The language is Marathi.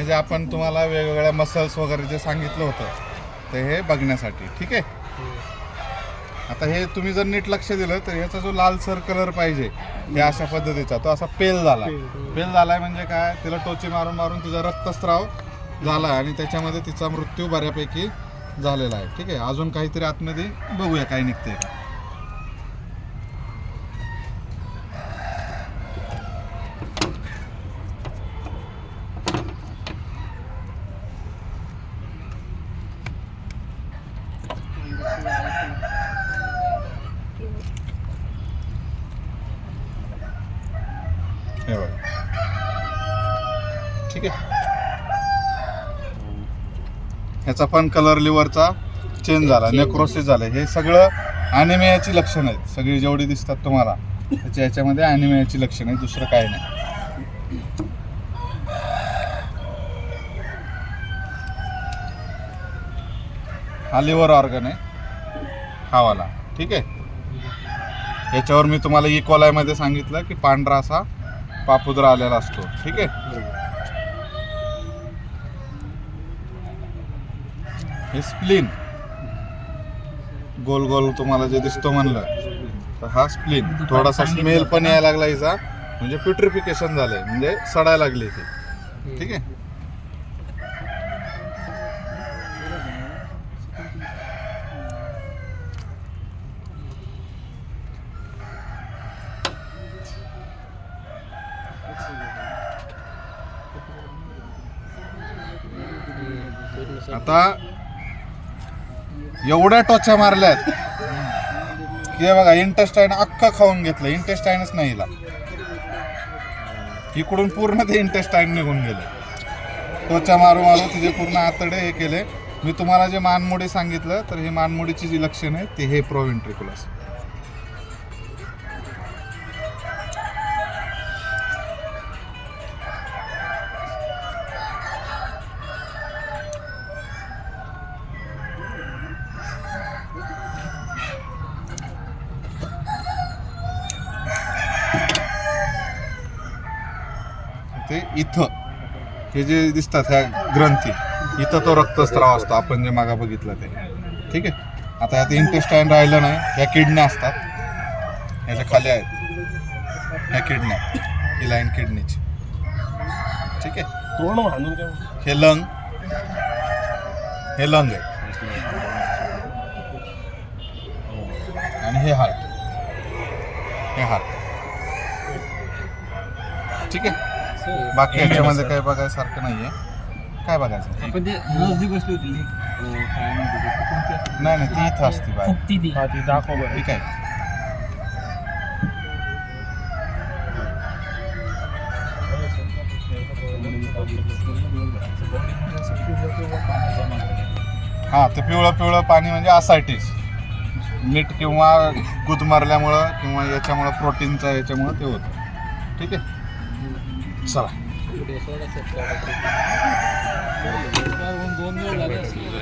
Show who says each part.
Speaker 1: जे आपण तुम्हाला वेगवेगळ्या मसल्स वगैरे जे सांगितलं होतं ते हे बघण्यासाठी. ठीक आहे. आता हे तुम्ही जर नीट लक्ष दिलं तर ह्याचा जो लालसर कलर पाहिजे हे अशा पद्धतीचा तो असा पेल झालाय म्हणजे काय, तिला टोची मारून मारून तिचा रक्तस्राव झाला आणि त्याच्यामध्ये तिचा मृत्यू बऱ्यापैकी झालेला आहे. ठीक आहे. अजून काहीतरी आतमध्ये बघूया काय निघते का. ठीक आहे. ह्याचा पण कलर लिव्हरचा चेंज झाला, नेक्रोसिस झालं. हे सगळं ॲनिमियाची लक्षणं आहेत. सगळी जेवढी दिसतात तुम्हाला त्याच्या ह्याच्यामध्ये ॲनिमियाची लक्षणं आहेत, दुसरं काही नाही. हा लिव्हर ऑर्गन आहे हा वाला. ठीक आहे. याच्यावर मी तुम्हाला इकोलायमध्ये सांगितलं की पांढरा असा पापुद्रा आलेला असतो. ठीक आहे. हे स्प्लीन गोल गोल तुम्हाला जे दिसतो म्हणलं तर हा स्प्लीन. थोडासा स्मेल पण यायला लागला हिचा, म्हणजे प्युट्रिफिकेशन झालंय, म्हणजे सडायला लागली ती. ठीक आहे. आता एवढ्या टोचा मारल्यात की बघा इंटेस्टाईन अख्खा खाऊन घेतलं. इंटेस्टाईनच नाही हिला, इकडून पूर्ण ते इंटेस्टाईन निघून गेले. टोचा मारू मारू तिचे पूर्ण आतडे हे केले. मी तुम्हाला जे मानमोडी सांगितलं तर ही मानमोडीची जी लक्षण आहे ते हे प्रोव्हेंट्रिक्युलस. ते इथं हे जे दिसतात ह्या ग्रंथी इथं तो रक्तस्राव असतो आपण जे मागा बघितलं ते. ठीक आहे. आता ह्यात इंटेस्टाईन राहिलं नाही. ह्या किडन्या असतात, ह्याच्या खाली आहेत ह्या किडन्या, ही लाईन किडनीची. ठीक आहे. हे लंग आहे आणि हे हार्ट. ठीक आहे. बाकी याच्यामध्ये काही बघायसारखं नाहीये. काय बघायचं नाही ती इथं असते बाहेर. ठीक आहे. हा ते पिवळं पाणी म्हणजे असायटिस, मीठ किंवा गुदमरल्यामुळं किंवा याच्यामुळं प्रोटीनचा याच्यामुळं ते होतं. ठीक आहे. चला.